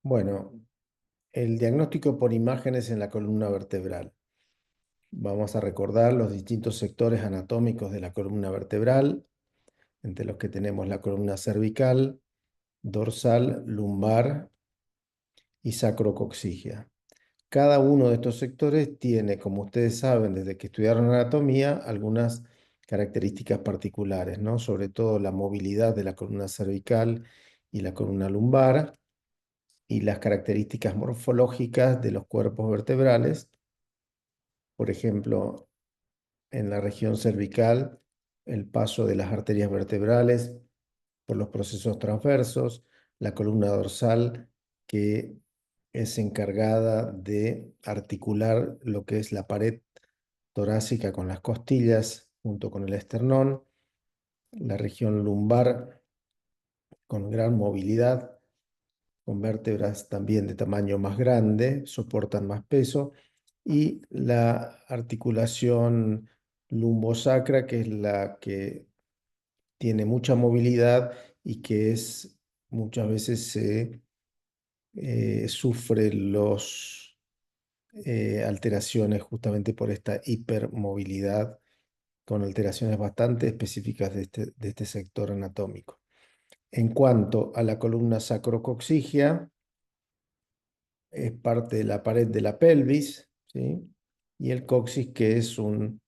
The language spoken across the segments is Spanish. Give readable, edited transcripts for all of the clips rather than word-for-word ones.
Bueno, el diagnóstico por imágenes en la columna vertebral. Vamos a recordar los distintos sectores anatómicos de la columna vertebral, entre los que tenemos la columna cervical, dorsal, lumbar y sacrocoxígea. Cada uno de estos sectores tiene, como ustedes saben, desde que estudiaron anatomía, algunas características particulares, ¿no? Sobre todo la movilidad de la columna cervical y la columna lumbar y las características morfológicas de los cuerpos vertebrales. Por ejemplo, en la región cervical, el paso de las arterias vertebrales por los procesos transversos, la columna dorsal que es encargada de articular lo que es la pared torácica con las costillas junto con el esternón, la región lumbar con gran movilidad, con vértebras también de tamaño más grande, soportan más peso, y la articulación lumbosacra, que es la que tiene mucha movilidad y que es muchas veces se sufre los alteraciones justamente por esta hipermovilidad, con alteraciones bastante específicas de este sector anatómico. En cuanto a la columna sacrocoxígea, es parte de la pared de la pelvis, ¿sí? Y el coxis, que es un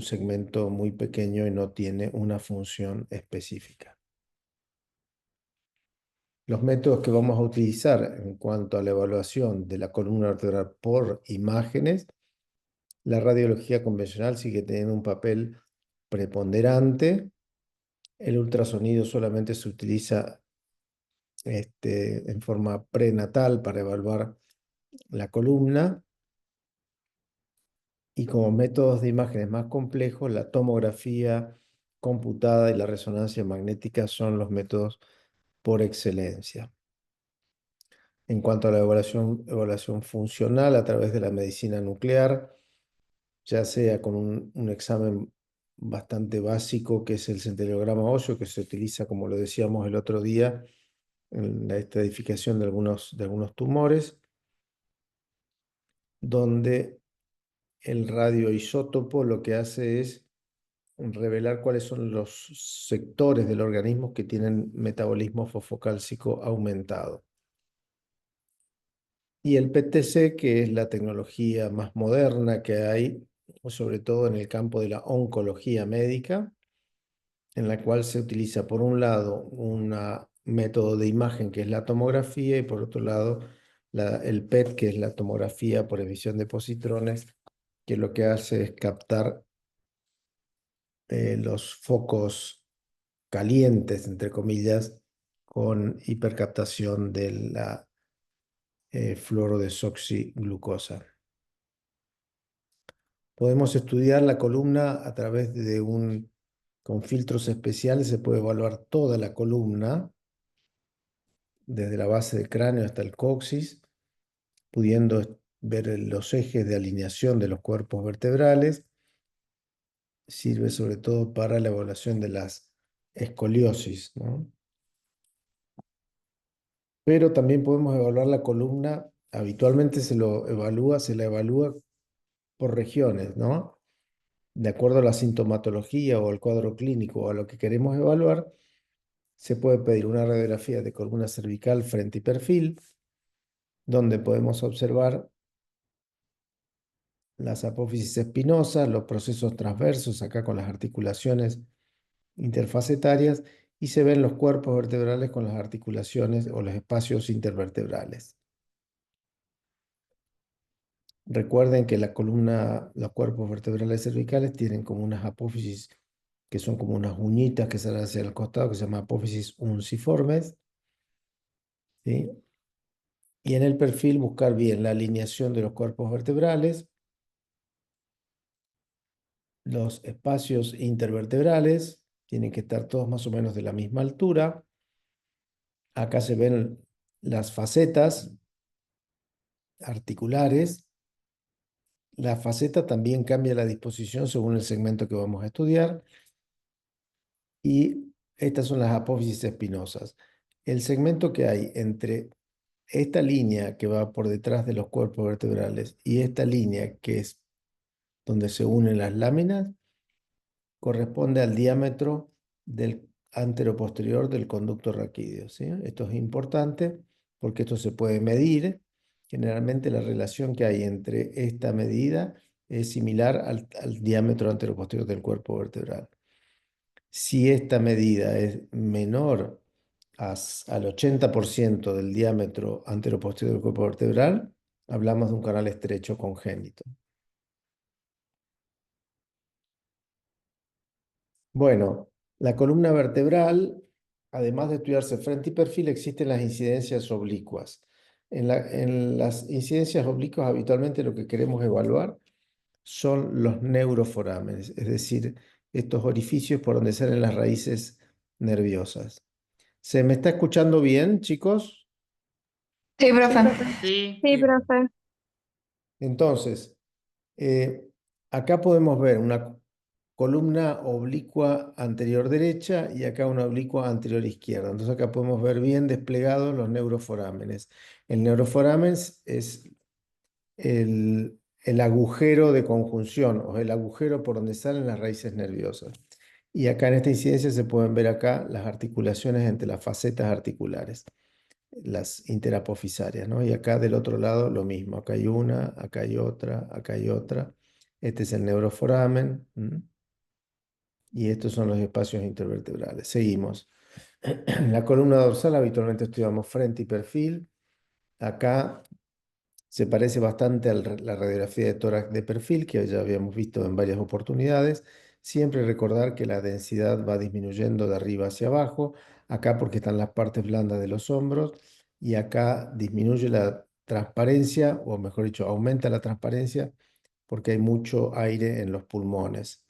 segmento muy pequeño y no tiene una función específica. Los métodos que vamos a utilizar en cuanto a la evaluación de la columna vertebral por imágenes, la radiología convencional sigue teniendo un papel preponderante. El ultrasonido solamente se utiliza en forma prenatal para evaluar la columna, y como métodos de imágenes más complejos, la tomografía computada y la resonancia magnética son los métodos por excelencia. En cuanto a la evaluación funcional a través de la medicina nuclear, ya sea con un examen bastante básico que es el centelograma óseo, que se utiliza, como lo decíamos el otro día, en la estadificación de algunos tumores, donde el radioisótopo lo que hace es revelar cuáles son los sectores del organismo que tienen metabolismo fosfocálcico aumentado. Y el PTC, que es la tecnología más moderna que hay, sobre todo en el campo de la oncología médica, en la cual se utiliza por un lado un método de imagen que es la tomografía y por otro lado el PET, que es la tomografía por emisión de positrones, que lo que hace es captar los focos calientes, entre comillas, con hipercaptación de la fluorodesoxiglucosa. Podemos estudiar la columna a través con filtros especiales, se puede evaluar toda la columna, desde la base del cráneo hasta el coxis, pudiendo ver los ejes de alineación de los cuerpos vertebrales. Sirve sobre todo para la evaluación de las escoliosis, ¿no? Pero también podemos evaluar la columna. Habitualmente se la evalúa por regiones, ¿no? De acuerdo a la sintomatología o al cuadro clínico o a lo que queremos evaluar, se puede pedir una radiografía de columna cervical, frente y perfil, donde podemos observar las apófisis espinosas, los procesos transversos, acá con las articulaciones interfacetarias, y se ven los cuerpos vertebrales con las articulaciones o los espacios intervertebrales. Recuerden que la columna, los cuerpos vertebrales cervicales tienen como unas apófisis que son como unas uñitas que salen hacia el costado, que se llama apófisis unciformes, ¿sí? Y en el perfil buscar bien la alineación de los cuerpos vertebrales, los espacios intervertebrales, tienen que estar todos más o menos de la misma altura. Acá se ven las facetas articulares. La faceta también cambia la disposición según el segmento que vamos a estudiar. Y estas son las apófisis espinosas. El segmento que hay entre esta línea que va por detrás de los cuerpos vertebrales y esta línea que es donde se unen las láminas, corresponde al diámetro del anteroposterior del conducto raquídeo, ¿sí? Esto es importante porque esto se puede medir. Generalmente la relación que hay entre esta medida es similar al diámetro anteroposterior del cuerpo vertebral. Si esta medida es menor al 80% del diámetro anteroposterior del cuerpo vertebral, hablamos de un canal estrecho congénito. Bueno, la columna vertebral, además de estudiarse frente y perfil, existen las incidencias oblicuas. En las incidencias oblicuas habitualmente lo que queremos evaluar son los neuroforámenes, es decir, estos orificios por donde salen las raíces nerviosas. ¿Se me está escuchando bien, chicos? Sí, profe. Sí, Sí, profe. Entonces, Eh, acá podemos ver una columna oblicua anterior derecha y acá una oblicua anterior izquierda. Entonces acá podemos ver bien desplegados los neuroforámenes. El neuroforamen es el agujero de conjunción o el agujero por donde salen las raíces nerviosas. Y acá en esta incidencia se pueden ver acá las articulaciones entre las facetas articulares, las interapofisarias, ¿no? Y acá del otro lado lo mismo, acá hay una, acá hay otra, acá hay otra. Este es el neuroforamen, y estos son los espacios intervertebrales. Seguimos. En la columna dorsal habitualmente estudiamos frente y perfil. Acá se parece bastante a la radiografía de tórax de perfil que ya habíamos visto en varias oportunidades. Siempre recordar que la densidad va disminuyendo de arriba hacia abajo, acá porque están las partes blandas de los hombros y acá disminuye la transparencia, o mejor dicho, aumenta la transparencia porque hay mucho aire en los pulmones.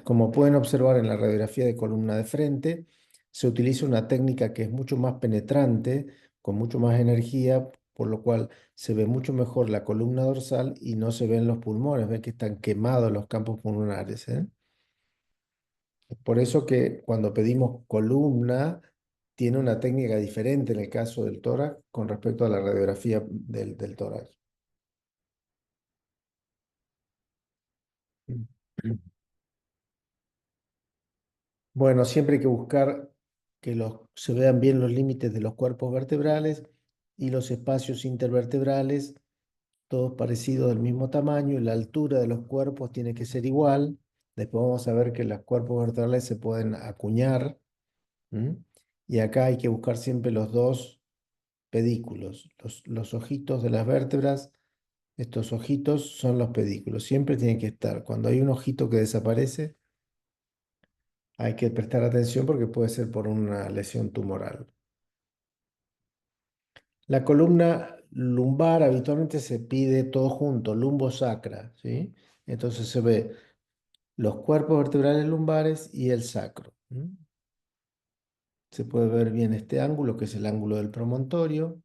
Como pueden observar en la radiografía de columna de frente, se utiliza una técnica que es mucho más penetrante, con mucho más energía, por lo cual se ve mucho mejor la columna dorsal y no se ven los pulmones, ven que están quemados los campos pulmonares, ¿eh? Por eso que cuando pedimos columna, tiene una técnica diferente en el caso del tórax con respecto a la radiografía del tórax. Bueno, siempre hay que buscar que se vean bien los límites de los cuerpos vertebrales y los espacios intervertebrales, todos parecidos del mismo tamaño, y la altura de los cuerpos tiene que ser igual. Después vamos a ver que los cuerpos vertebrales se pueden acuñar. ¿M? Y acá hay que buscar siempre los dos pedículos, los ojitos de las vértebras. Estos ojitos son los pedículos, siempre tienen que estar. Cuando hay un ojito que desaparece, hay que prestar atención porque puede ser por una lesión tumoral. La columna lumbar habitualmente se pide todo junto, lumbosacra, ¿sí? Entonces se ve los cuerpos vertebrales lumbares y el sacro. Se puede ver bien este ángulo, que es el ángulo del promontorio,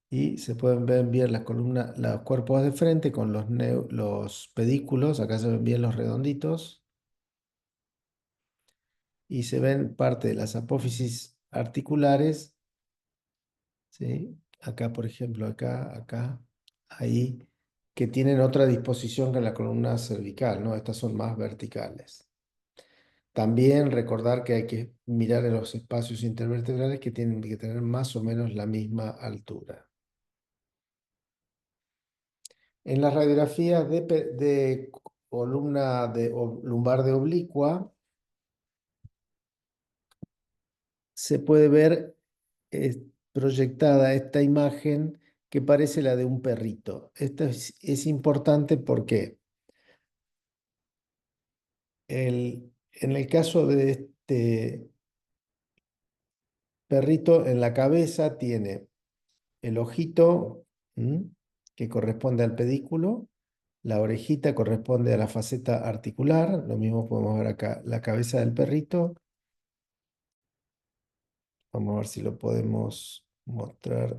y se pueden ver bien las columnas, los cuerpos de frente con los pedículos, acá se ven bien los redonditos, y se ven parte de las apófisis articulares, ¿sí? Acá, por ejemplo, acá, ahí, que tienen otra disposición que la columna cervical, ¿no? Estas son más verticales. También recordar que hay que mirar en los espacios intervertebrales que tienen que tener más o menos la misma altura. En las radiografías de columna lumbar de oblicua, se puede ver proyectada esta imagen que parece la de un perrito. Esto es importante porque en el caso de este perrito, en la cabeza tiene el ojito, ¿m? Que corresponde al pedículo, la orejita corresponde a la faceta articular, lo mismo podemos ver acá, la cabeza del perrito. Vamos a ver si lo podemos mostrar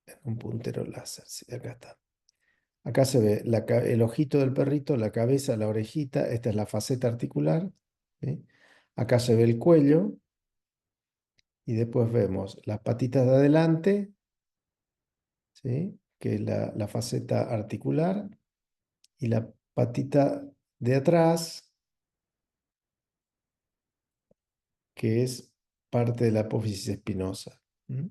en un puntero láser. Sí, acá está. Acá se ve el ojito del perrito, la cabeza, la orejita. Esta es la faceta articular, ¿sí? Acá se ve el cuello. y después vemos las patitas de adelante, ¿sí? Que es la faceta articular, y la patita de atrás, que es parte de la apófisis espinosa. ¿Mm?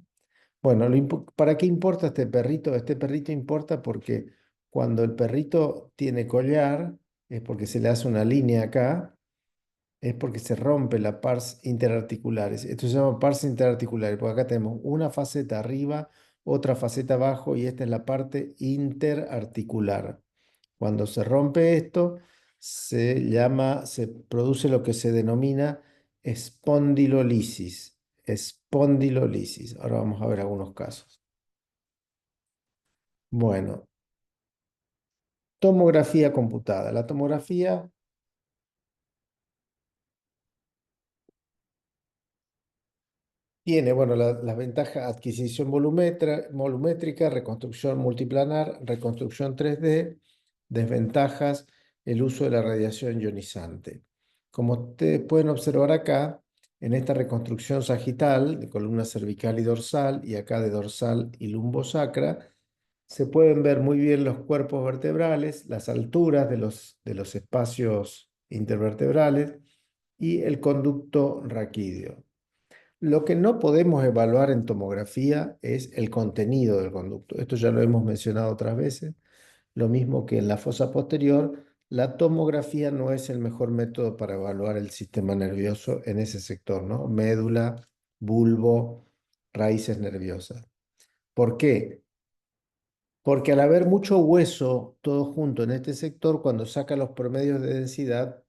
Bueno, ¿para qué importa este perrito? Este perrito importa porque cuando el perrito tiene collar, es porque se le hace una línea acá, es porque se rompe la pars interarticulares. Esto se llama pars interarticulares, porque acá tenemos una faceta arriba, otra faceta abajo, y esta es la parte interarticular. Cuando se rompe esto, se produce lo que se denomina espondilolisis. Espondilolisis. Ahora vamos a ver algunos casos. Bueno, tomografía computada. La tomografía tiene, bueno, las ventajas: adquisición volumétrica, reconstrucción multiplanar, reconstrucción 3D. Desventajas: el uso de la radiación ionizante. Como ustedes pueden observar acá, en esta reconstrucción sagital de columna cervical y dorsal, y acá de dorsal y lumbosacra, se pueden ver muy bien los cuerpos vertebrales, las alturas de los espacios intervertebrales y el conducto raquídeo. Lo que no podemos evaluar en tomografía es el contenido del conducto. Esto ya lo hemos mencionado otras veces. Lo mismo que en la fosa posterior, la tomografía no es el mejor método para evaluar el sistema nervioso en ese sector, ¿no? Médula, bulbo, raíces nerviosas. ¿Por qué? Porque al haber mucho hueso todo junto en este sector, cuando saca los promedios de densidad,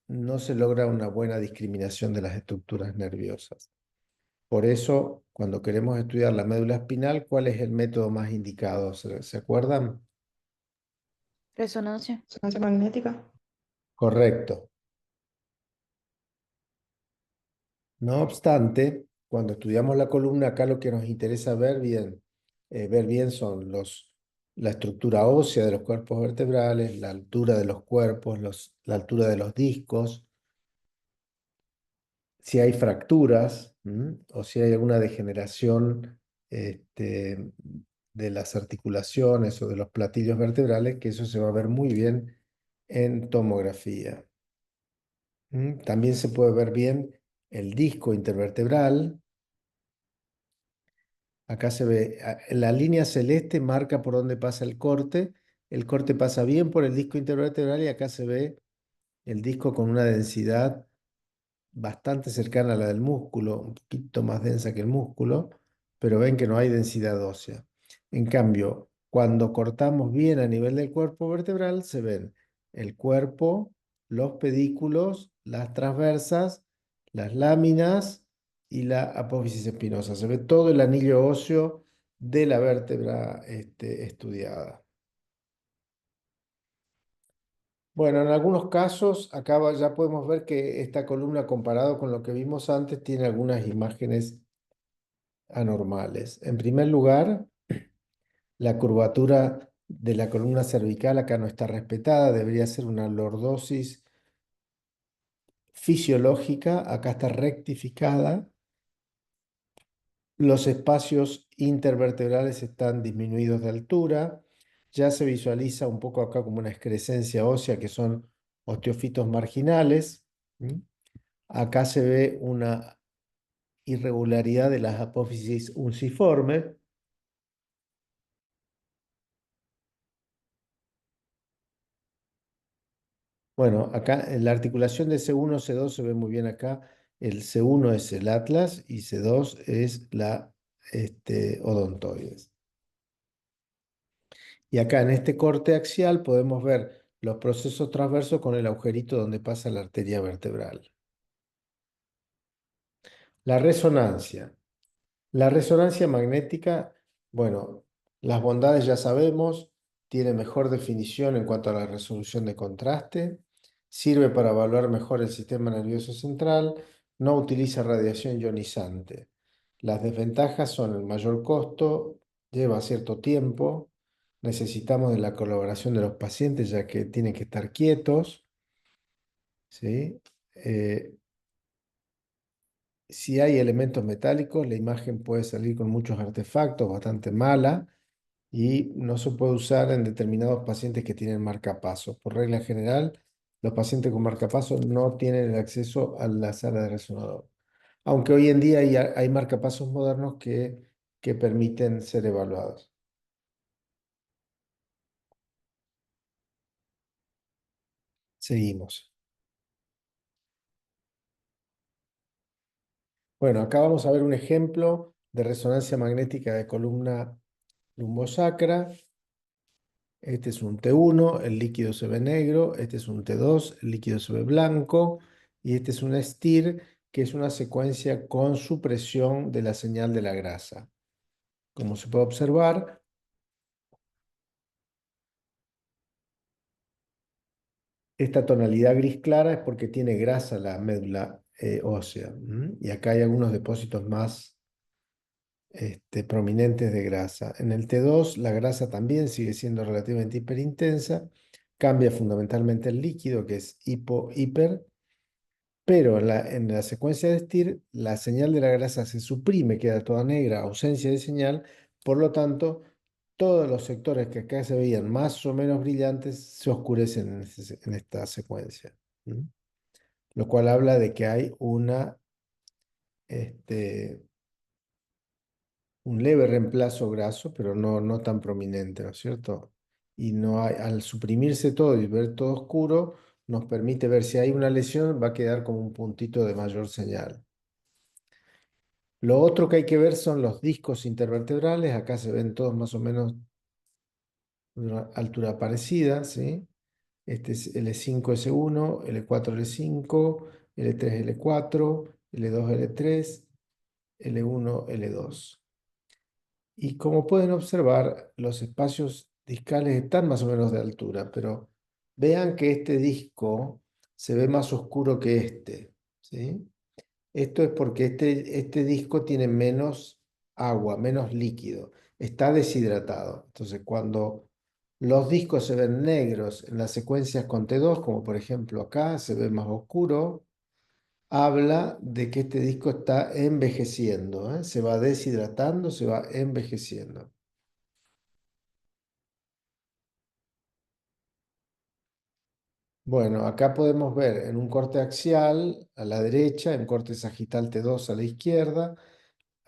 no se logra una buena discriminación de las estructuras nerviosas. Por eso, cuando queremos estudiar la médula espinal, ¿cuál es el método más indicado? ¿Se acuerdan? Resonancia. Resonancia magnética. Correcto. No obstante, cuando estudiamos la columna, acá lo que nos interesa ver bien son la estructura ósea de los cuerpos vertebrales, la altura de los cuerpos, la altura de los discos, si hay fracturas, o si hay alguna degeneración este, de las articulaciones o de los platillos vertebrales, que eso se va a ver muy bien en tomografía. También se puede ver bien el disco intervertebral. Acá se ve, la línea celeste marca por dónde pasa el corte. El corte pasa bien por el disco intervertebral, y acá se ve el disco con una densidad bastante cercana a la del músculo, un poquito más densa que el músculo, pero ven que no hay densidad ósea. En cambio, cuando cortamos bien a nivel del cuerpo vertebral, se ven el cuerpo, los pedículos, las transversas, las láminas y la apófisis espinosa. Se ve todo el anillo óseo de la vértebra estudiada. Bueno, en algunos casos, ya podemos ver que esta columna, comparado con lo que vimos antes, tiene algunas imágenes anormales. En primer lugar, la curvatura de la columna cervical acá no está respetada, debería ser una lordosis fisiológica, acá está rectificada. Los espacios intervertebrales están disminuidos de altura. Ya se visualiza un poco acá como una excrescencia ósea, que son osteofitos marginales. ¿Mm? Acá se ve una irregularidad de las apófisis unciformes. Bueno, acá en la articulación de C1, C2 se ve muy bien acá. El C1 es el atlas y C2 es la odontoides. Y acá en este corte axial podemos ver los procesos transversos con el agujerito donde pasa la arteria vertebral. La resonancia. La resonancia magnética, bueno, las bondades ya sabemos: tiene mejor definición en cuanto a la resolución de contraste, sirve para evaluar mejor el sistema nervioso central, no utiliza radiación ionizante. Las desventajas son el mayor costo, lleva cierto tiempo, necesitamos de la colaboración de los pacientes, ya que tienen que estar quietos, ¿sí? Eh, Si hay elementos metálicos, la imagen puede salir con muchos artefactos, bastante mala, y no se puede usar en determinados pacientes que tienen marcapasos. Por regla general, los pacientes con marcapasos no tienen el acceso a la sala de resonador. Aunque hoy en día hay marcapasos modernos que permiten ser evaluados. Seguimos. Bueno, acá vamos a ver un ejemplo de resonancia magnética de columna lumbosacra. Este es un T1, el líquido se ve negro. Este es un T2, el líquido se ve blanco. Y este es un STIR, que es una secuencia con supresión de la señal de la grasa. Como se puede observar, esta tonalidad gris clara es porque tiene grasa la médula ósea. Y acá hay algunos depósitos más prominentes de grasa. En el T2 la grasa también sigue siendo relativamente hiperintensa, cambia fundamentalmente el líquido que es hipo-hiper, pero en la secuencia de STIR la señal de la grasa se suprime, queda toda negra, ausencia de señal, por lo tanto todos los sectores que acá se veían más o menos brillantes se oscurecen en esta secuencia. ¿Mm? Lo cual habla de que hay este, un leve reemplazo graso, pero no tan prominente, ¿no es cierto? Y no hay, al suprimirse todo y ver todo oscuro, nos permite ver si hay una lesión, va a quedar como un puntito de mayor señal. Lo otro que hay que ver son los discos intervertebrales. Acá se ven todos más o menos de una altura parecida, ¿sí? Este es L5, S1, L4, L5, L3, L4, L2, L3, L1, L2. Y como pueden observar, los espacios discales están más o menos de altura, pero vean que este disco se ve más oscuro que este, ¿sí? Esto es porque este disco tiene menos agua, menos líquido, está deshidratado. Entonces, cuando los discos se ven negros en las secuencias con T2, como por ejemplo acá, se ve más oscuro, habla de que este disco está envejeciendo, ¿eh? Se va deshidratando, se va envejeciendo. Bueno, acá podemos ver en un corte axial a la derecha, en corte sagital T2 a la izquierda.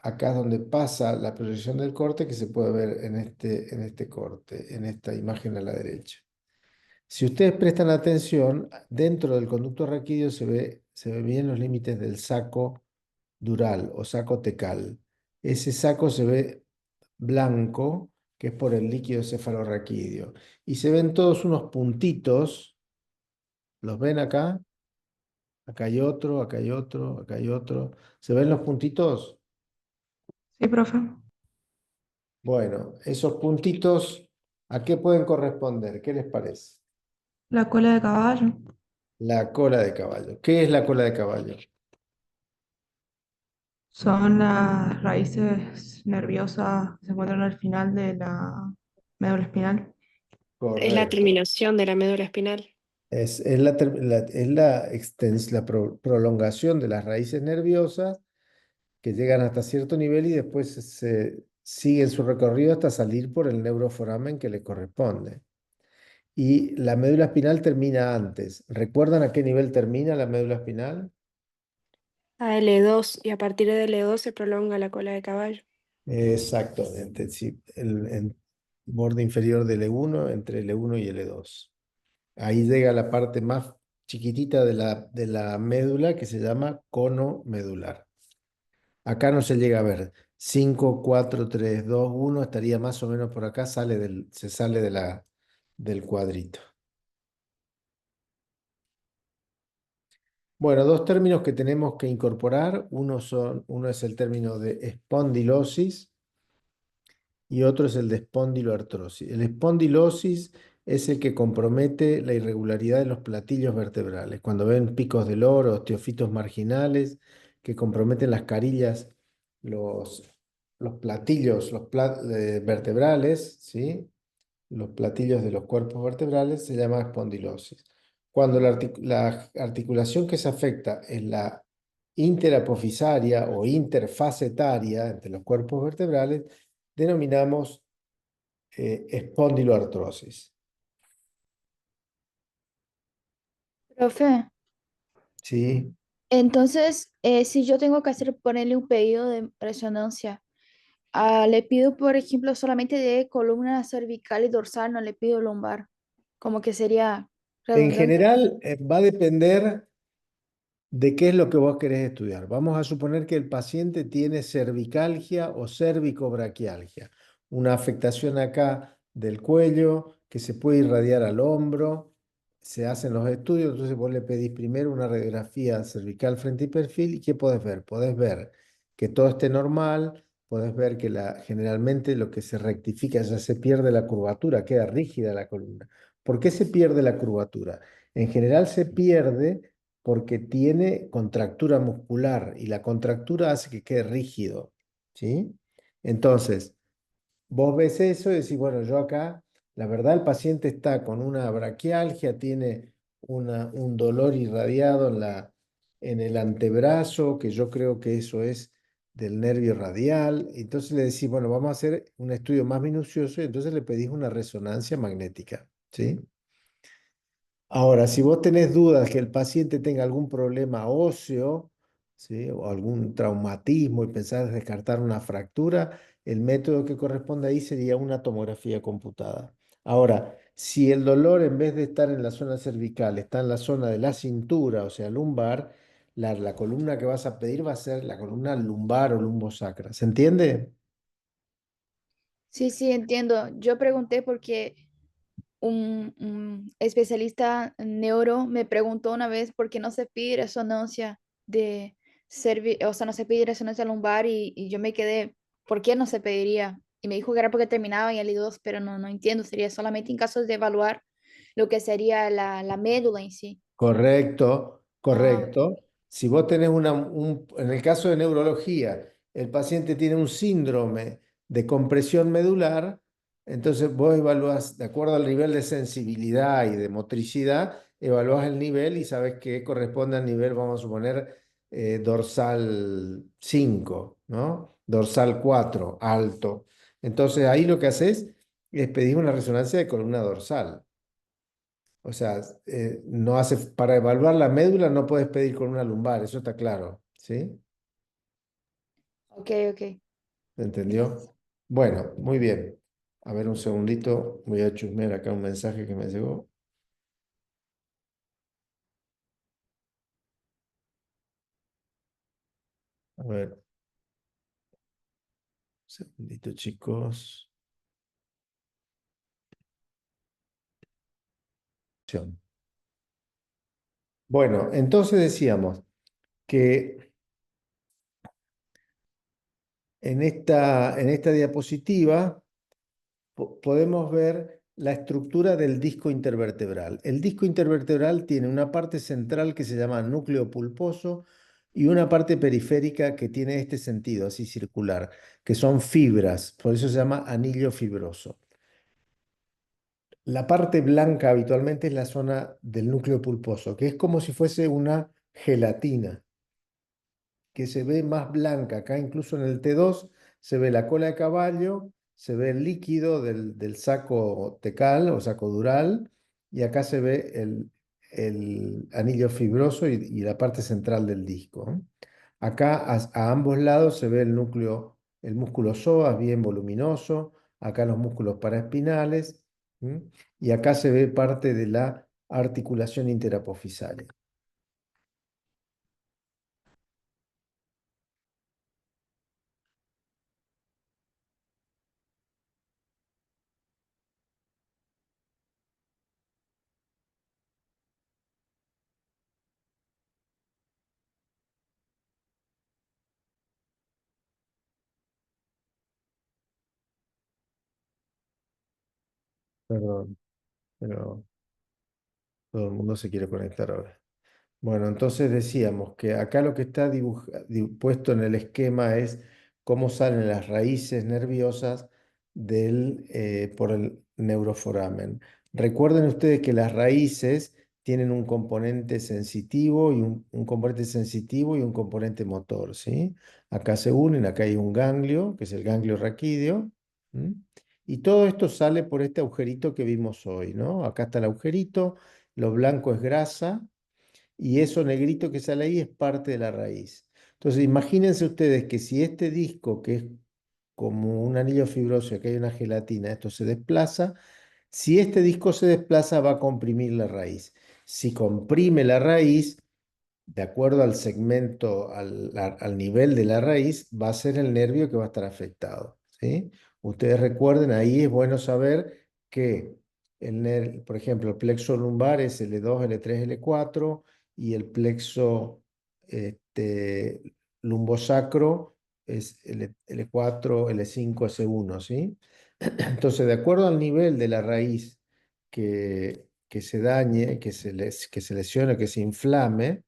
Acá es donde pasa la proyección del corte que se puede ver en este corte, en esta imagen a la derecha. Si ustedes prestan atención, dentro del conducto raquídeo se ve bien los límites del saco dural o saco tecal. Ese saco se ve blanco, que es por el líquido cefalorraquídeo. Y se ven todos unos puntitos, ¿los ven acá? Acá hay otro, acá hay otro, acá hay otro. ¿Se ven los puntitos? Sí, profe. Bueno, esos puntitos, ¿a qué pueden corresponder? ¿Qué les parece? La cola de caballo. La cola de caballo. ¿Qué es la cola de caballo? Son las raíces nerviosas que se encuentran al final de la médula espinal. Es la Correcto. terminación de la médula espinal. Es la prolongación de las raíces nerviosas que llegan hasta cierto nivel y después se siguen su recorrido hasta salir por el neuroforamen que le corresponde. Y la médula espinal termina antes. ¿Recuerdan a qué nivel termina la médula espinal? A L2 y a partir de L2 se prolonga la cola de caballo. Exactamente, sí, el borde inferior del E1, entre el E1 y el E2. Ahí llega la parte más chiquitita de la médula que se llama cono medular. Acá no se llega a ver. 5, 4, 3, 2, 1 estaría más o menos por acá, se sale del cuadrito. Bueno, dos términos que tenemos que incorporar. Uno es el término de espondilosis y otro es el de espondiloartrosis. El espondilosis es el que compromete la irregularidad de los platillos vertebrales. Cuando ven picos de loro, osteofitos marginales que comprometen las carillas, los, los platillos vertebrales, ¿sí? Los platillos de los cuerpos vertebrales, se llama espondilosis. Cuando la articulación que se afecta es la interapofisaria o interfacetaria entre los cuerpos vertebrales, denominamos espondiloartrosis. Profe, ¿Sí? entonces, si yo tengo que hacer, ponerle un pedido de resonancia, le pido, por ejemplo, solamente de columna cervical y dorsal, no le pido lumbar, como que sería En redundante. general, va a depender de qué es lo que vos querés estudiar. Vamos a suponer que el paciente tiene cervicalgia o cervicobraquialgia, una afectación acá del cuello que se puede irradiar al hombro. Se hacen los estudios, entonces vos le pedís primero una radiografía cervical frente y perfil. ¿Y qué podés ver? Podés ver que todo esté normal, podés ver que generalmente lo que se rectifica ya se pierde la curvatura, queda rígida la columna. ¿Por qué se pierde la curvatura? En general se pierde porque tiene contractura muscular y la contractura hace que quede rígido, ¿sí? Entonces, vos ves eso y decís, bueno, yo acá, la verdad el paciente está con una braquialgia, tiene un dolor irradiado en el antebrazo, que yo creo que eso es del nervio radial. Entonces le decís, bueno, vamos a hacer un estudio más minucioso y entonces le pedís una resonancia magnética, ¿sí? Ahora, si vos tenés dudas que el paciente tenga algún problema óseo, ¿sí? O algún traumatismo y pensás descartar una fractura, el método que corresponde ahí sería una tomografía computada. Ahora, si el dolor en vez de estar en la zona cervical está en la zona de la cintura, o sea, lumbar, la columna que vas a pedir va a ser la columna lumbar o lumbosacra. ¿Se entiende? Sí, sí, entiendo. Yo pregunté porque un especialista en neuro me preguntó una vez por qué no se pide resonancia de o sea, no se pide resonancia lumbar y yo me quedé, ¿por qué no se pediría? Y me dijo que era porque terminaba en el I2, pero no, no entiendo, sería solamente en casos de evaluar lo que sería la médula en sí. Correcto, Ah, ok. correcto. Si vos tenés en el caso de neurología, el paciente tiene un síndrome de compresión medular, entonces vos evaluás, de acuerdo al nivel de sensibilidad y de motricidad, evaluás el nivel y sabes que corresponde al nivel, vamos a suponer, dorsal 5, ¿no? Dorsal 4, alto. Entonces ahí lo que haces es pedir una resonancia de columna dorsal. O sea, no hace, para evaluar la médula no puedes pedir con una lumbar, eso está claro, ¿sí? Ok, ok. ¿Se entendió? Bueno, muy bien. A ver un segundito, voy a chusmear acá un mensaje que me llegó. A ver, un segundito, chicos. Bueno, entonces decíamos que en esta diapositiva podemos ver la estructura del disco intervertebral. El disco intervertebral tiene una parte central que se llama núcleo pulposo y una parte periférica que tiene este sentido, así circular, que son fibras, por eso se llama anillo fibroso. La parte blanca habitualmente es la zona del núcleo pulposo, que es como si fuese una gelatina que se ve más blanca. Acá incluso en el T2 se ve la cola de caballo, se ve el líquido del saco tecal o saco dural, y acá se ve el anillo fibroso y la parte central del disco, ¿no? Acá a ambos lados se ve el núcleo, el músculo psoas bien voluminoso, acá los músculos paraespinales, ¿m? Y acá se ve parte de la articulación interapofisaria. Perdón, pero todo el mundo se quiere conectar ahora. Bueno, entonces decíamos que acá lo que está puesto en el esquema es cómo salen las raíces nerviosas por el neuroforamen. Recuerden ustedes que las raíces tienen un componente sensitivo y un componente sensitivo y un componente motor, ¿sí? Acá se unen, acá hay un ganglio, que es el ganglio raquídeo, ¿m? Y todo esto sale por este agujerito que vimos hoy, ¿no? Acá está el agujerito, lo blanco es grasa, y eso negrito que sale ahí es parte de la raíz. Entonces, imagínense ustedes que si este disco, que es como un anillo fibroso, y acá hay una gelatina, esto se desplaza, si este disco se desplaza, va a comprimir la raíz. Si comprime la raíz, de acuerdo al segmento, al nivel de la raíz, va a ser el nervio que va a estar afectado, ¿sí? Ustedes recuerden, ahí es bueno saber que, por ejemplo, el plexo lumbar es L2, L3, L4 y el plexo lumbosacro es L4, L5, S1, ¿sí? Entonces, de acuerdo al nivel de la raíz que se dañe, que se lesione, que se inflame,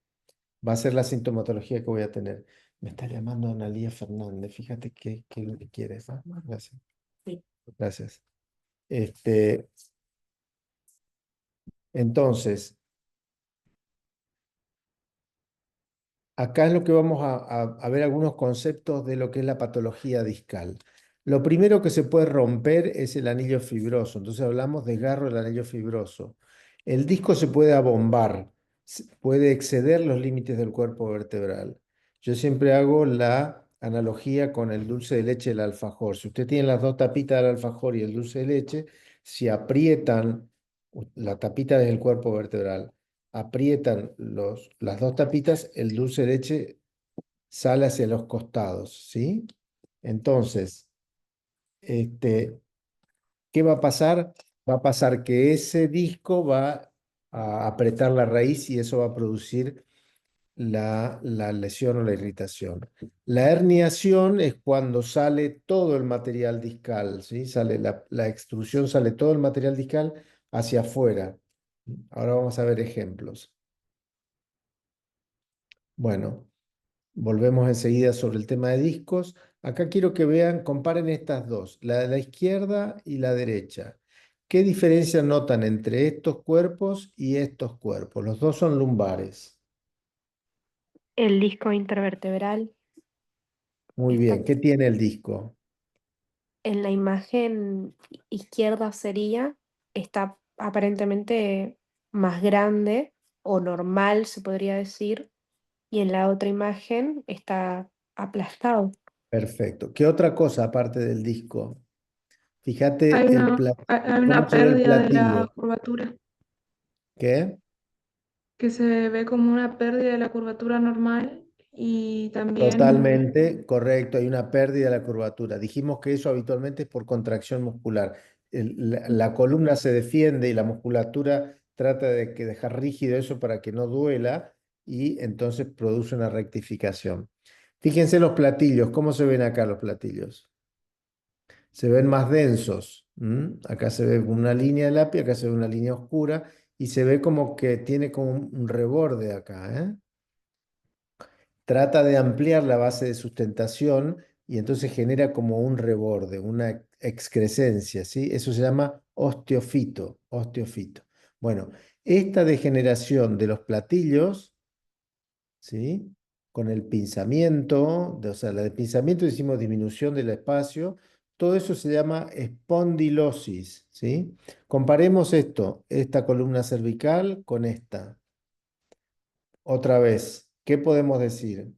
va a ser la sintomatología que voy a tener. Me está llamando Analía Fernández. Fíjate qué es lo que quieres. ¿Ah? Gracias. Sí. Gracias. Entonces, acá es lo que vamos a ver algunos conceptos de lo que es la patología discal. Lo primero que se puede romper es el anillo fibroso. Entonces hablamos de desgarro del anillo fibroso. El disco se puede abombar, puede exceder los límites del cuerpo vertebral. Yo siempre hago la analogía con el dulce de leche del alfajor. Si usted tiene las dos tapitas del alfajor y el dulce de leche, si aprietan la tapita del cuerpo vertebral, aprietan las dos tapitas, el dulce de leche sale hacia los costados, ¿sí? Entonces, este, ¿qué va a pasar? Va a pasar que ese disco va a apretar la raíz y eso va a producir la lesión o la irritación. La herniación es cuando sale todo el material discal, ¿sí? Sale la extrusión, sale todo el material discal hacia afuera. Ahora vamos a ver ejemplos. Bueno, volvemos enseguida sobre el tema de discos. Acá quiero que vean, comparen estas dos, la de la izquierda y la derecha. ¿Qué diferencia notan entre estos cuerpos y estos cuerpos? Los dos son lumbares. El disco intervertebral Muy está bien. ¿Qué tiene el disco? en la imagen izquierda sería, está aparentemente más grande o normal, se podría decir, y en la otra imagen está aplastado. Perfecto. ¿Qué otra cosa aparte del disco? Hay Fíjate una, hay cómo una se ve el pérdida de la platillo. curvatura, ¿Qué? que se ve como una pérdida de la curvatura normal y también Totalmente correcto, hay una pérdida de la curvatura. Dijimos que eso habitualmente es por contracción muscular. La columna se defiende y la musculatura trata de que dejar rígido eso para que no duela y entonces produce una rectificación. Fíjense los platillos, ¿cómo se ven acá los platillos? Se ven más densos. Acá se ve una línea de lápiz, acá se ve una línea oscura y se ve como que tiene como un reborde acá, ¿eh? Trata de ampliar la base de sustentación y entonces genera como un reborde, una excrescencia, ¿sí? Eso se llama osteofito, osteofito. Bueno, esta degeneración de los platillos, ¿sí? Con el pinzamiento, o sea, la de pinzamiento decimos disminución del espacio, todo eso se llama espondilosis, ¿sí? Comparemos esto, esta columna cervical con esta. Otra vez, ¿qué podemos decir?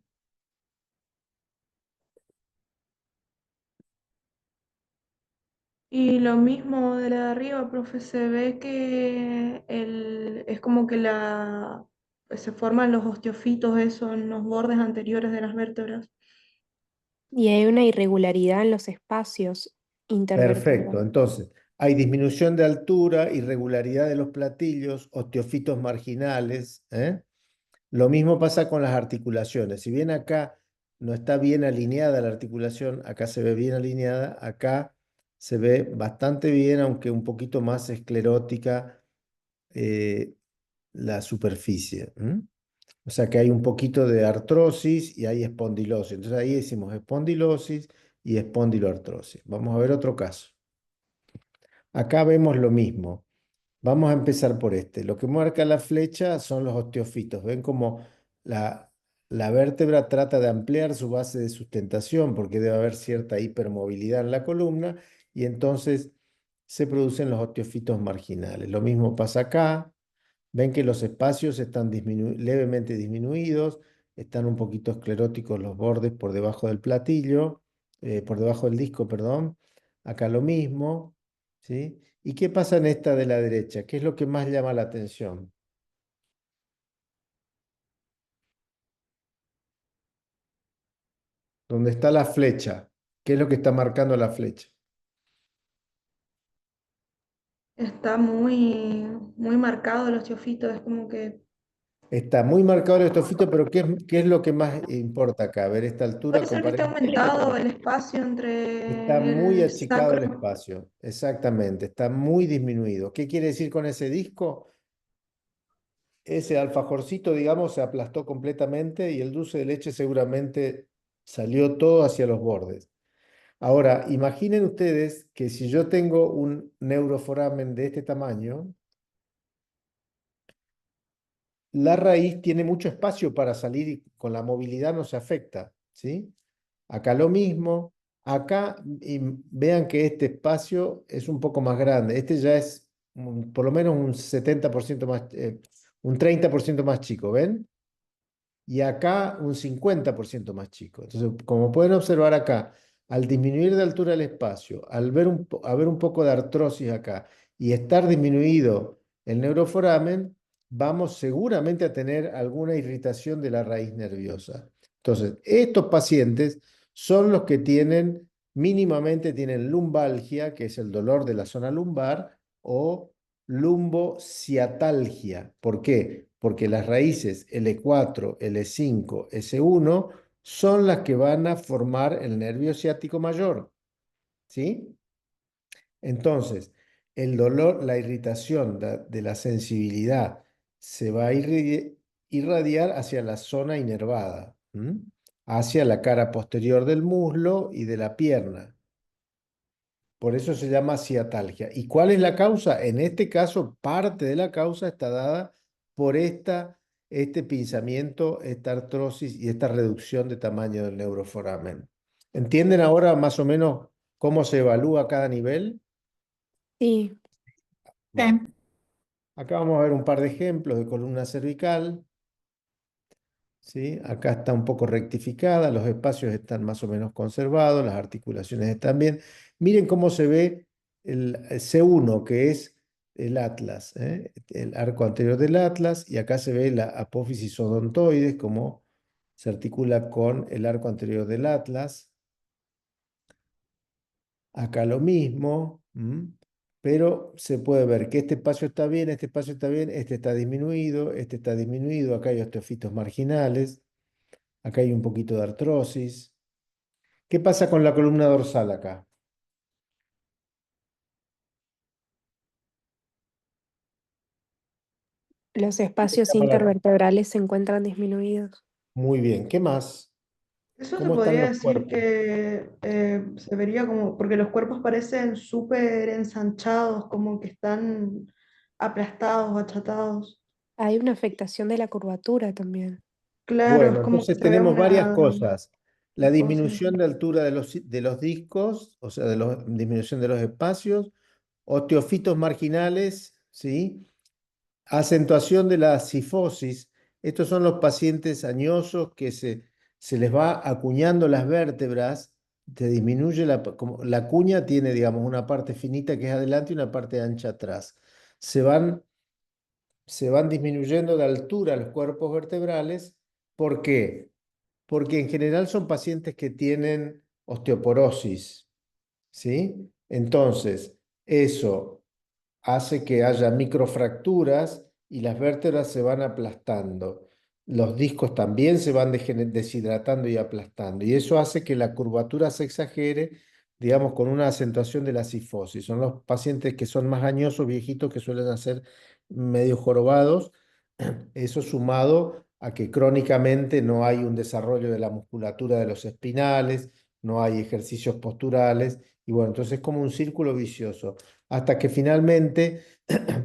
y lo mismo de la de arriba, profe, se ve que es como que se forman los osteofitos, eso, en los bordes anteriores de las vértebras. Y hay una irregularidad en los espacios Perfecto. intervertebrales. Entonces, hay disminución de altura, irregularidad de los platillos, osteofitos marginales, ¿eh? Lo mismo pasa con las articulaciones. Si bien acá no está bien alineada la articulación, acá se ve bien alineada, acá se ve bastante bien, aunque un poquito más esclerótica eh, la superficie. O sea que hay un poquito de artrosis y hay espondilosis. Entonces ahí decimos espondilosis y espondiloartrosis. Vamos a ver otro caso. Acá vemos lo mismo. Vamos a empezar por este. Lo que marca la flecha son los osteofitos. ¿Ven cómo la, la vértebra trata de ampliar su base de sustentación porque debe haber cierta hipermovilidad en la columna y entonces se producen los osteofitos marginales? Lo mismo pasa acá. Ven que los espacios están levemente disminuidos, están un poquito escleróticos los bordes por debajo del platillo, por debajo del disco, perdón. Acá lo mismo, ¿sí? ¿Y qué pasa en esta de la derecha? ¿Qué es lo que más llama la atención? ¿Dónde está la flecha? ¿Qué es lo que está marcando la flecha? Está muy, muy marcado el osteofito, es como que Está muy marcado el estofito, pero qué es lo que más importa acá? A ver, esta altura, puede ser que esté comparemos. aumentado el espacio Está entre muy el achicado el sacro. espacio, exactamente, está muy disminuido. ¿Qué quiere decir con ese disco? Ese alfajorcito, digamos, se aplastó completamente y el dulce de leche seguramente salió todo hacia los bordes. Ahora, imaginen ustedes que si yo tengo un neuroforamen de este tamaño, la raíz tiene mucho espacio para salir y con la movilidad no se afecta, ¿sí? Acá lo mismo. Acá y vean que este espacio es un poco más grande. Este ya es por lo menos un 70% más, un 30% más chico, ¿ven? Y acá un 50% más chico. Entonces, como pueden observar acá, al disminuir de altura el espacio, al ver haber un poco de artrosis acá y estar disminuido el neuroforamen, vamos seguramente a tener alguna irritación de la raíz nerviosa. Entonces, estos pacientes son los que tienen, mínimamente tienen lumbalgia, que es el dolor de la zona lumbar, o lumbociatalgia. ¿Por qué? Porque las raíces L4, L5, S1 son las que van a formar el nervio ciático mayor, ¿sí? Entonces, el dolor, la irritación de la sensibilidad se va a irradiar hacia la zona inervada, hacia la cara posterior del muslo y de la pierna. Por eso se llama ciatalgia. ¿Y cuál es la causa? En este caso, parte de la causa está dada por este pinzamiento, esta artrosis y esta reducción de tamaño del neuroforamen. ¿Entienden ahora más o menos cómo se evalúa cada nivel? Sí, Vale. Acá vamos a ver un par de ejemplos de columna cervical. ¿Sí? Acá está un poco rectificada, los espacios están más o menos conservados, las articulaciones están bien. Miren cómo se ve el C1, que es el atlas, ¿eh? El arco anterior del atlas, y acá se ve la apófisis odontoides, cómo se articula con el arco anterior del atlas. Acá lo mismo, pero se puede ver que este espacio está bien, este espacio está bien, este está disminuido, acá hay osteofitos marginales. Acá hay un poquito de artrosis. ¿Qué pasa con la columna dorsal acá? los ¿Qué te espacios llama intervertebrales se encuentran disminuidos. Muy bien. ¿Qué más? Eso se ¿Cómo están podría los decir cuerpos? que se vería como, porque los cuerpos parecen súper ensanchados, como que están aplastados, achatados. Hay una afectación de la curvatura también. Claro, es Bueno, como que entonces se ve tenemos varias una cosas. La cifosis. disminución de altura de los discos, o sea, disminución de los espacios, osteofitos marginales, ¿sí? Acentuación de la cifosis. Estos son los pacientes añosos que se les va acuñando las vértebras, se disminuye como la cuña tiene, digamos, una parte finita que es adelante y una parte ancha atrás. Se van, se van disminuyendo de altura los cuerpos vertebrales. ¿Por qué? Porque en general son pacientes que tienen osteoporosis, ¿sí? Entonces, eso hace que haya microfracturas y las vértebras se van aplastando. Los discos también se van deshidratando y aplastando. Y eso hace que la curvatura se exagere, digamos, con una acentuación de la cifosis. Son los pacientes que son más añosos, viejitos, que suelen ser medio jorobados. Eso sumado a que crónicamente no hay un desarrollo de la musculatura de los espinales, no hay ejercicios posturales. Y bueno, entonces es como un círculo vicioso hasta que finalmente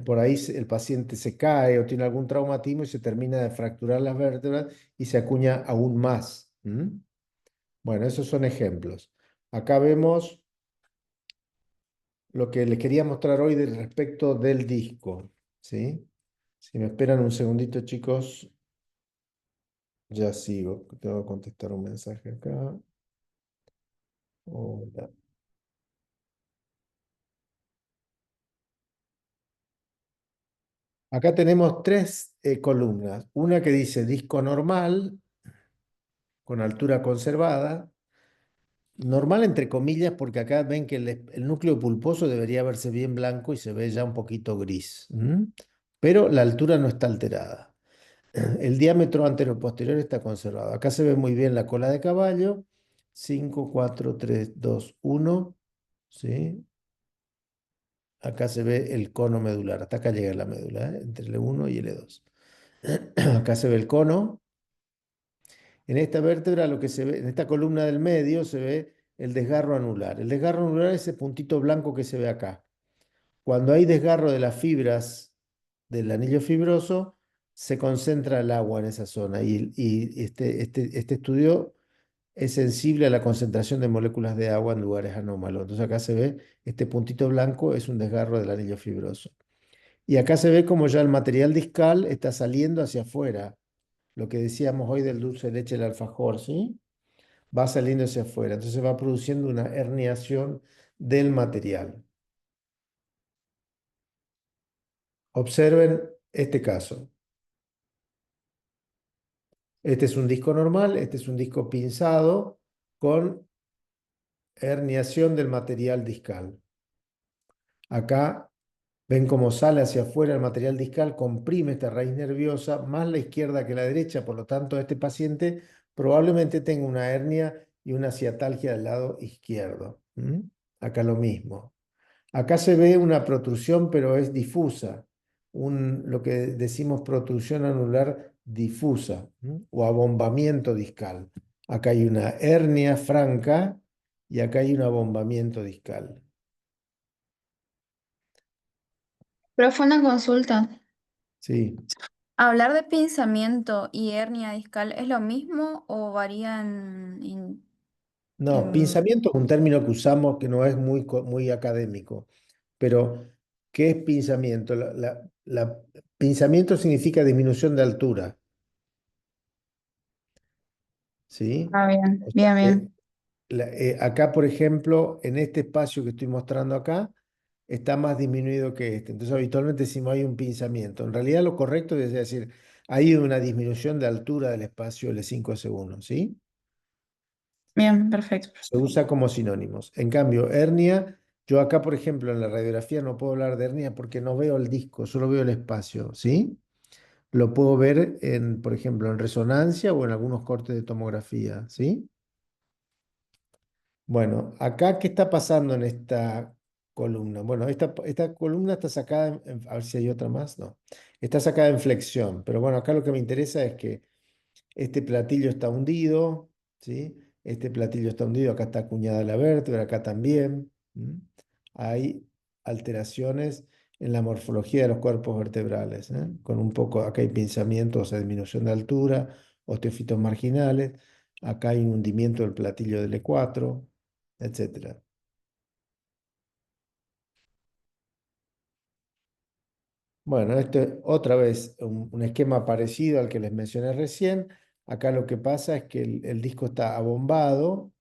por ahí el paciente se cae o tiene algún traumatismo y se termina de fracturar las vértebras y se acuña aún más. Bueno, esos son ejemplos. Acá vemos lo que les quería mostrar hoy respecto del disco, ¿sí? Si me esperan un segundito, chicos, ya sigo. Tengo que contestar un mensaje acá. Hola. Acá tenemos tres columnas. Una que dice disco normal, con altura conservada. Normal entre comillas, porque acá ven que el núcleo pulposo debería verse bien blanco y se ve ya un poquito gris. Pero la altura no está alterada. El diámetro anterior-posterior está conservado. Acá se ve muy bien la cola de caballo. 5, 4, 3, 2, 1. ¿Sí? Acá se ve el cono medular. Hasta acá llega la médula, entre el E1 y el E2. Acá se ve el cono. En esta vértebra, lo que se ve, en esta columna del medio, se ve el desgarro anular. El desgarro anular es ese puntito blanco que se ve acá. Cuando hay desgarro de las fibras del anillo fibroso, se concentra el agua en esa zona. Y este estudio es sensible a la concentración de moléculas de agua en lugares anómalos. Entonces acá se ve este puntito blanco, es un desgarro del anillo fibroso. Y acá se ve como ya el material discal está saliendo hacia afuera. Lo que decíamos hoy del dulce de leche del alfajor, ¿sí? Va saliendo hacia afuera. Entonces va produciendo una herniación del material. Observen este caso. Este es un disco normal, este es un disco pinzado con herniación del material discal. Acá ven cómo sale hacia afuera el material discal, comprime esta raíz nerviosa, más la izquierda que la derecha, por lo tanto este paciente probablemente tenga una hernia y una ciatalgia del lado izquierdo. Acá lo mismo. Acá se ve una protrusión, pero es difusa, lo que decimos protrusión anular difusa, o abombamiento discal. Acá hay una hernia franca y acá hay un abombamiento discal. Profe, una consulta. Sí. ¿Hablar de pinzamiento y hernia discal es lo mismo o varían No, en... pinzamiento es un término que usamos que no es muy académico, pero ¿qué es pinzamiento? Pinzamiento significa disminución de altura, ¿sí? Ah, bien, O sea bien, que bien. acá, por ejemplo, en este espacio que estoy mostrando acá, está más disminuido que este. Entonces, habitualmente decimos hay un pinzamiento. En realidad, lo correcto es decir, hay una disminución de altura del espacio L5S1, ¿sí? Bien, perfecto. Se usa como sinónimos. En cambio, hernia, yo acá, por ejemplo, en la radiografía no puedo hablar de hernia porque no veo el disco, solo veo el espacio, ¿sí? Lo puedo ver en, por ejemplo, en resonancia o en algunos cortes de tomografía, ¿sí? Bueno, acá, ¿qué está pasando en esta columna? Bueno, esta columna está sacada, a ver si hay otra más, no. Está sacada en flexión, pero bueno, acá lo que me interesa es que este platillo está hundido, ¿sí? Este platillo está hundido, acá está acuñada la vértebra, acá también. Hay alteraciones en la morfología de los cuerpos vertebrales, con un poco, acá hay pinzamiento, o sea, disminución de altura, osteofitos marginales, acá hay un hundimiento del platillo del E4, etcétera. Bueno, este otra vez un esquema parecido al que les mencioné recién. Acá lo que pasa es que el disco está abombado,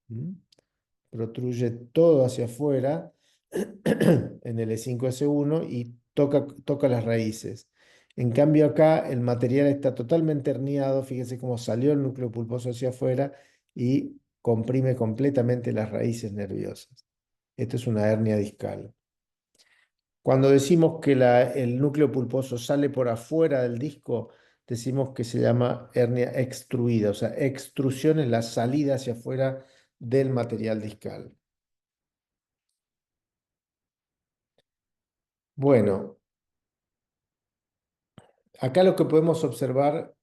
protruye todo hacia afuera en el E5S1 y toca las raíces. En cambio acá el material está totalmente herniado, fíjense cómo salió el núcleo pulposo hacia afuera y comprime completamente las raíces nerviosas. Esto es una hernia discal. Cuando decimos que el núcleo pulposo sale por afuera del disco, decimos que se llama hernia extruida, o sea, extrusión es la salida hacia afuera del material discal. Bueno, acá lo que podemos observar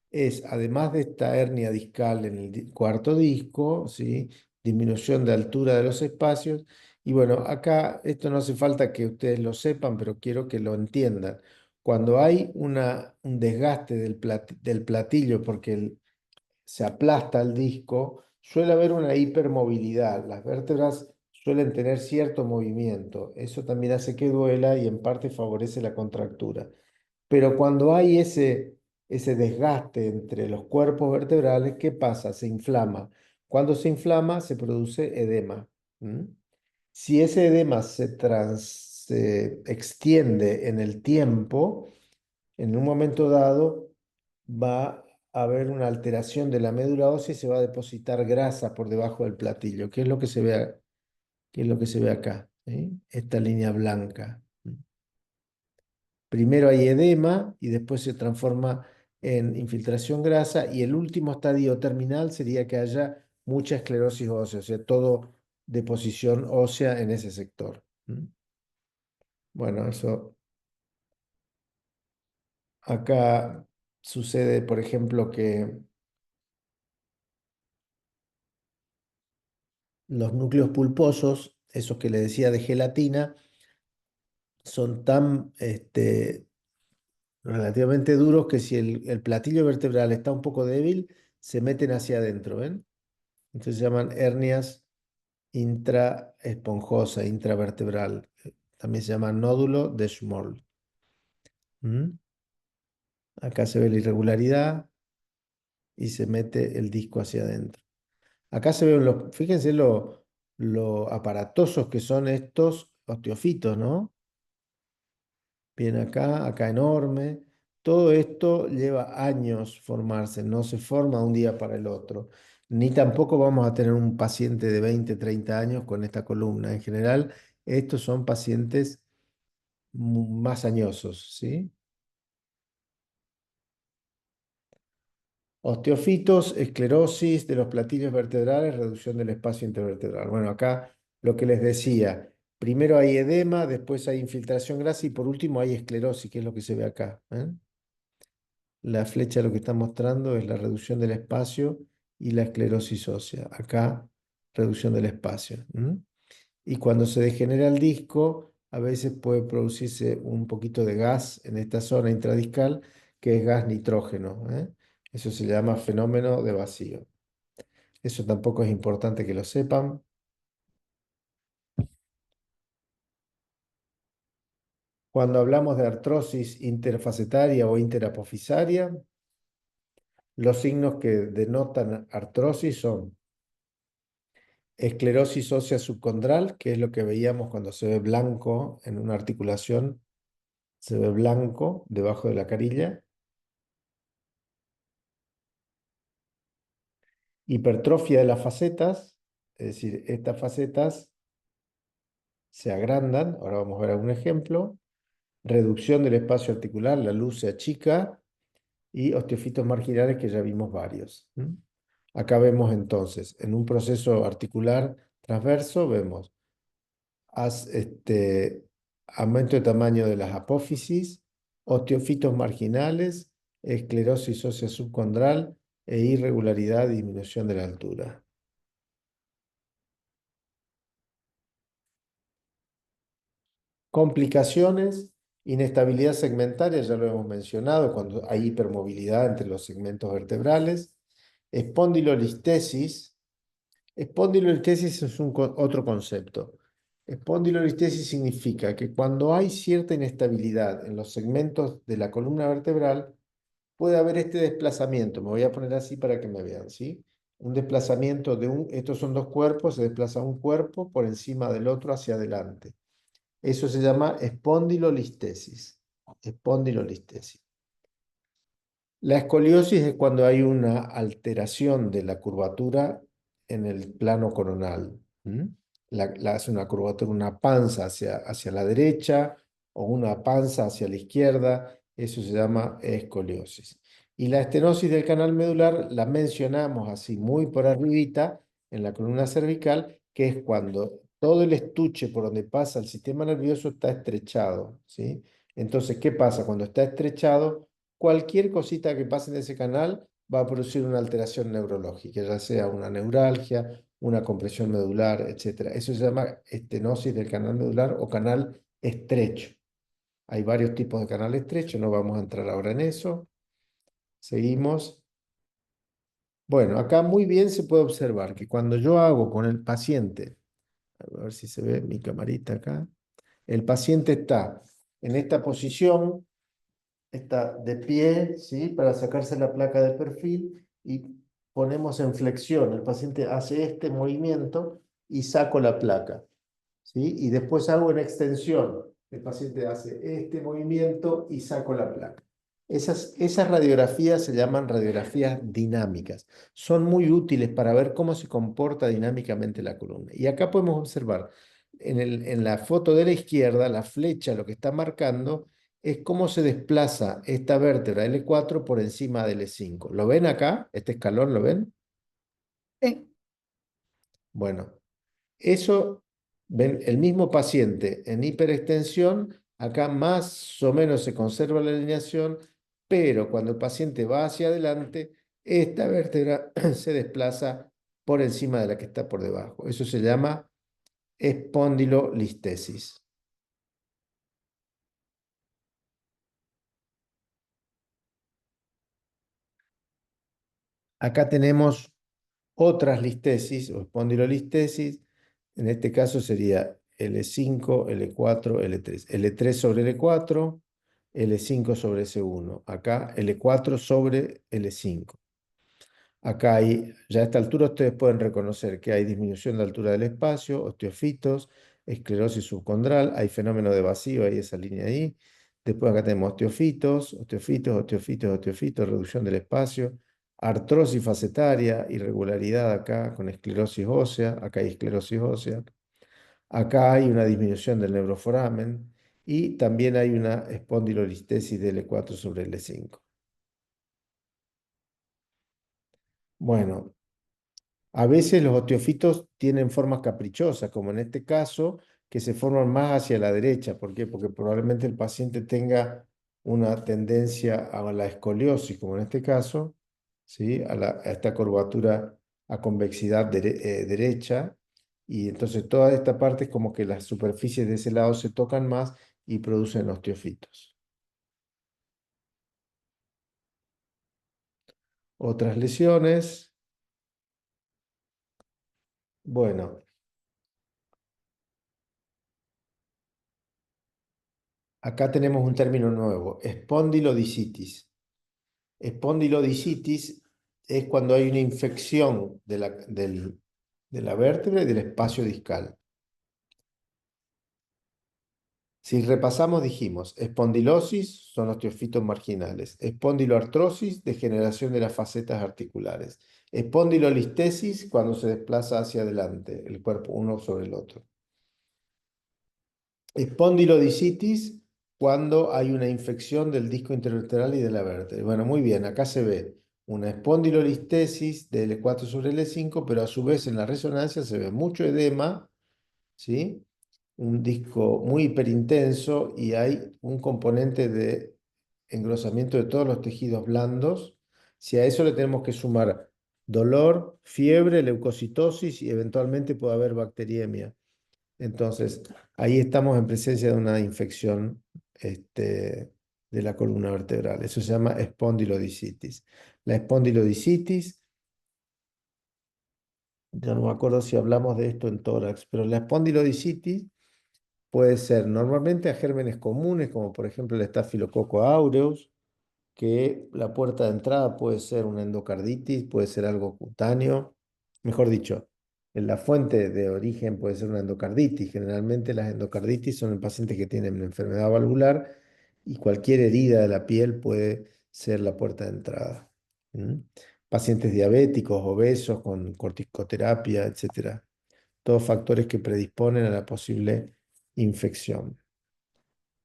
es, además de esta hernia discal en el cuarto disco, ¿sí? Disminución de altura de los espacios, Y bueno, acá esto no hace falta que ustedes lo sepan, pero quiero que lo entiendan. Cuando hay un desgaste del platillo porque se aplasta el disco, suele haber una hipermovilidad. Las vértebras suelen tener cierto movimiento. Eso también hace que duela y en parte favorece la contractura. Pero cuando hay ese desgaste entre los cuerpos vertebrales, ¿qué pasa? Se inflama. Cuando se inflama, se produce edema. ¿Mm? Si ese edema se extiende en el tiempo, en un momento dado va a haber una alteración de la médula ósea y se va a depositar grasa por debajo del platillo, que es lo que se ve, que es lo que se ve acá, ¿sí? Esta línea blanca. Primero hay edema y después se transforma en infiltración grasa y el último estadio terminal sería que haya mucha esclerosis ósea, o sea, todo deposición ósea en ese sector. Bueno, eso acá sucede, por ejemplo, que los núcleos pulposos, esos que le decía de gelatina, son tan relativamente duros que si el platillo vertebral está un poco débil, se meten hacia adentro, ¿ven? Entonces se llaman hernias intraesponjosa, intravertebral. También se llama nódulo de Schmoll. ¿Mm? Acá se ve la irregularidad y se mete el disco hacia adentro. Acá se ven fíjense lo aparatosos que son estos osteofitos, ¿no? Bien acá, acá enorme. Todo esto lleva años formarse, no se forma de un día para el otro. Ni tampoco vamos a tener un paciente de 20, 30 años con esta columna. En general, estos son pacientes más añosos, ¿sí? Osteofitos, esclerosis de los platillos vertebrales, reducción del espacio intervertebral. Bueno, acá lo que les decía, primero hay edema, después hay infiltración grasa y por último hay esclerosis, que es lo que se ve acá. La flecha lo que está mostrando es la reducción del espacio y la esclerosis ósea. Acá, reducción del espacio. Y cuando se degenera el disco, a veces puede producirse un poquito de gas en esta zona intradiscal, que es gas nitrógeno. Eso se llama fenómeno de vacío. Eso tampoco es importante que lo sepan. Cuando hablamos de artrosis interfacetaria o interapofisaria, los signos que denotan artrosis son esclerosis ósea subcondral, que es lo que veíamos cuando se ve blanco en una articulación, se ve blanco debajo de la carilla. Hipertrofia de las facetas, es decir, estas facetas se agrandan, ahora vamos a ver algún ejemplo. Reducción del espacio articular, la luz se achica, y osteofitos marginales que ya vimos varios. Acá vemos entonces, en un proceso articular transverso, vemos aumento de tamaño de las apófisis, osteofitos marginales, esclerosis ósea subcondral e irregularidad y disminución de la altura. Complicaciones, inestabilidad segmentaria, ya lo hemos mencionado, cuando hay hipermovilidad entre los segmentos vertebrales. Espondilolistesis. Espondilolistesis es otro concepto. Espondilolistesis significa que cuando hay cierta inestabilidad en los segmentos de la columna vertebral, puede haber este desplazamiento. Me voy a poner así para que me vean, ¿sí? Un desplazamiento estos son dos cuerpos, se desplaza un cuerpo por encima del otro hacia adelante. Eso se llama espondilolistesis. Espondilolistesis. La escoliosis es cuando hay una alteración de la curvatura en el plano coronal. Hace una curvatura, una panza hacia la derecha o una panza hacia la izquierda. Eso se llama escoliosis. Y la estenosis del canal medular la mencionamos así muy por arribita en la columna cervical, que es cuando todo el estuche por donde pasa el sistema nervioso está estrechado, ¿sí? Entonces, ¿qué pasa? Cuando está estrechado, cualquier cosita que pase en ese canal va a producir una alteración neurológica, ya sea una neuralgia, una compresión medular, etcétera. Eso se llama estenosis del canal medular o canal estrecho. Hay varios tipos de canal estrecho, no vamos a entrar ahora en eso. Seguimos. Bueno, acá muy bien se puede observar que cuando yo hago con el paciente, a ver si se ve mi camarita acá, el paciente está en esta posición, está de pie, ¿sí? Para sacarse la placa de perfil y ponemos en flexión. El paciente hace este movimiento y saco la placa, ¿sí? Y después hago en extensión. El paciente hace este movimiento y saco la placa. Esas radiografías se llaman radiografías dinámicas. Son muy útiles para ver cómo se comporta dinámicamente la columna. Y acá podemos observar, en la foto de la izquierda, la flecha lo que está marcando es cómo se desplaza esta vértebra L4 por encima del L5. ¿Lo ven acá? ¿Este escalón lo ven? Sí. Bueno, eso, ven, el mismo paciente en hiperextensión, acá más o menos se conserva la alineación, pero cuando el paciente va hacia adelante, esta vértebra se desplaza por encima de la que está por debajo. Eso se llama espondilolistesis. Acá tenemos otras listesis o espondilolistesis. En este caso sería L5, L4, L3. L3 sobre L4, L5 sobre S1. Acá L4 sobre L5. Acá hay, ya a esta altura ustedes pueden reconocer que hay disminución de altura del espacio, osteofitos, esclerosis subcondral, hay fenómeno de vacío, hay esa línea ahí. Después acá tenemos osteofitos, osteofitos, osteofitos, osteofitos, reducción del espacio, artrosis facetaria, irregularidad acá con esclerosis ósea, acá hay esclerosis ósea. Acá hay una disminución del neuroforamen y también hay una espondilolistesis de L4 sobre L5. Bueno, a veces los osteofitos tienen formas caprichosas, como en este caso, que se forman más hacia la derecha. ¿Por qué? Porque probablemente el paciente tenga una tendencia a la escoliosis, como en este caso, ¿sí? A esta curvatura a convexidad derecha. Y entonces toda esta parte es como que las superficies de ese lado se tocan más y producen osteofitos. Otras lesiones. Bueno, acá tenemos un término nuevo, espondilodicitis. Espondilodicitis es cuando hay una infección de la vértebra y del espacio discal. Si repasamos, dijimos, espondilosis son osteofitos marginales, espondiloartrosis, degeneración de las facetas articulares, espondilolistesis, cuando se desplaza hacia adelante el cuerpo uno sobre el otro. Espondilodicitis, cuando hay una infección del disco intervertebral y de la vértebra. Bueno, muy bien, acá se ve una espondilolistesis de L4 sobre L5, pero a su vez en la resonancia se ve mucho edema, ¿sí? Un disco muy hiperintenso y hay un componente de engrosamiento de todos los tejidos blandos. Si a eso le tenemos que sumar dolor, fiebre, leucocitosis y eventualmente puede haber bacteriemia. Entonces, ahí estamos en presencia de una infección de la columna vertebral. Eso se llama espondilodicitis. La espondilodicitis, ya no me acuerdo si hablamos de esto en tórax, pero la espondilodicitis puede ser normalmente a gérmenes comunes, como por ejemplo el Staphylococcus aureus, que la puerta de entrada puede ser una endocarditis, puede ser algo cutáneo, mejor dicho, en la fuente de origen puede ser una endocarditis. Generalmente las endocarditis son en pacientes que tienen una enfermedad valvular y cualquier herida de la piel puede ser la puerta de entrada. ¿Mm? Pacientes diabéticos, obesos, con corticoterapia, etcétera. Todos factores que predisponen a la posible infección.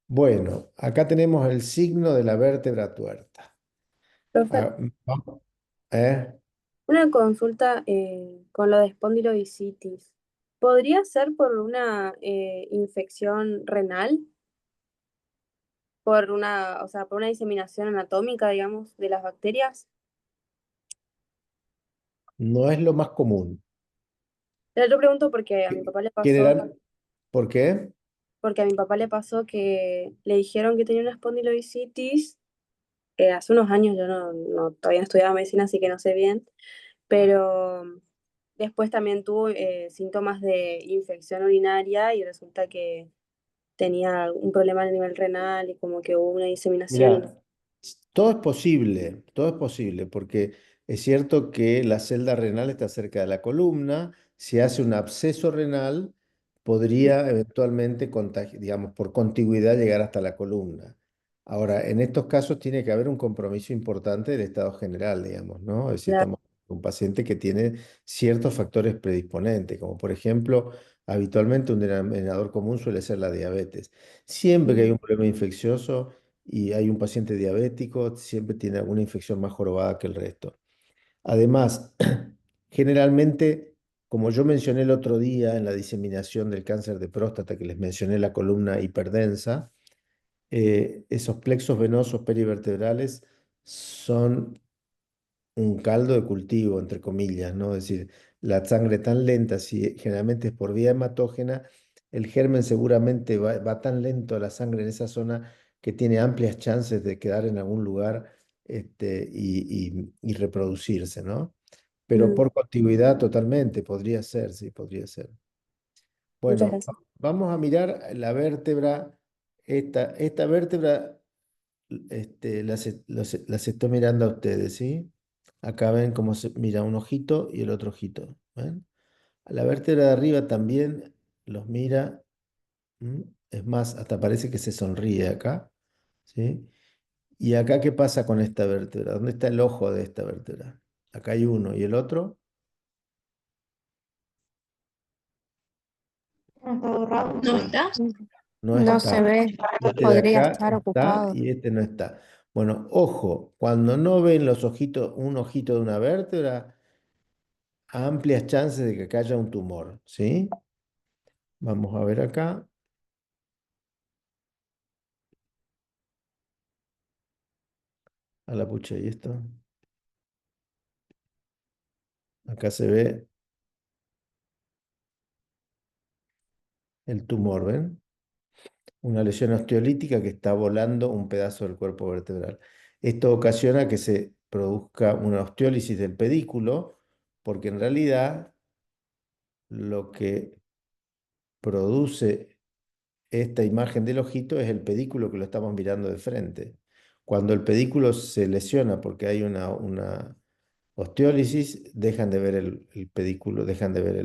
Bueno, acá tenemos el signo de la vértebra tuerta. Profe, Ah, vamos, ¿eh? una consulta con lo de espondilodicitis. ¿Podría ser por una infección renal? Por una, o sea, por una diseminación anatómica, digamos, de las bacterias. No es lo más común. Yo pregunto porque a mi Ge- papá le pasó, General, ¿por qué? porque a mi papá le pasó que le dijeron que tenía una espondilodicitis hace unos años, yo todavía no estudiaba medicina, así que no sé bien, pero después también tuvo síntomas de infección urinaria y resulta que tenía un problema a nivel renal y como que hubo una diseminación. Mira, todo es posible, porque es cierto que la celda renal está cerca de la columna. Si hace un absceso renal, podría eventualmente, digamos, por contigüidad llegar hasta la columna. Ahora, en estos casos tiene que haber un compromiso importante del estado general, digamos, ¿no? Es decir, Claro. estamos con un paciente que tiene ciertos factores predisponentes, como por ejemplo, habitualmente un denominador común suele ser la diabetes. Siempre que hay un problema infeccioso y hay un paciente diabético, siempre tiene alguna infección más jorobada que el resto. Además, generalmente, como yo mencioné el otro día en la diseminación del cáncer de próstata, que les mencioné la columna hiperdensa, esos plexos venosos perivertebrales son un caldo de cultivo, entre comillas, ¿no? Es decir, la sangre tan lenta, si generalmente es por vía hematógena, el germen seguramente va tan lento a la sangre en esa zona que tiene amplias chances de quedar en algún lugar y reproducirse, ¿no? Pero Mm, por continuidad totalmente, podría ser, sí, podría ser. muchas Bueno, gracias. vamos a mirar la vértebra, esta vértebra las estoy mirando a ustedes, ¿sí? Acá ven cómo se mira un ojito y el otro ojito. ¿Ven? A la vértebra de arriba también los mira. ¿M? Es más, hasta parece que se sonríe acá. ¿Sí? ¿Y acá qué pasa con esta vértebra? ¿Dónde está el ojo de esta vértebra? Acá hay uno. ¿Y el otro? Está borrado. ¿No está? No No se está. ve, Este de podría acá estar está ocupado. y este no está. Bueno, ojo, cuando no ven los ojitos, un ojito de una vértebra, amplias chances de que acá haya un tumor, ¿sí? Vamos a ver acá. A la pucha, ¿y esto? Acá se ve el tumor, ¿ven? Una lesión osteolítica que está volando un pedazo del cuerpo vertebral. Esto ocasiona que se produzca una osteólisis del pedículo, porque en realidad lo que produce esta imagen del ojito es el pedículo que lo estamos mirando de frente. Cuando el pedículo se lesiona porque hay una osteólisis, dejan de ver el pedículo, dejan de ver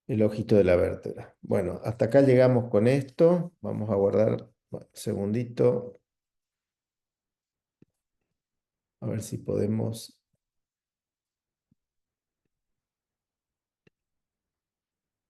el ojito de la vértebra. Bueno, hasta acá llegamos con esto. Vamos a guardar un segundito, a ver si podemos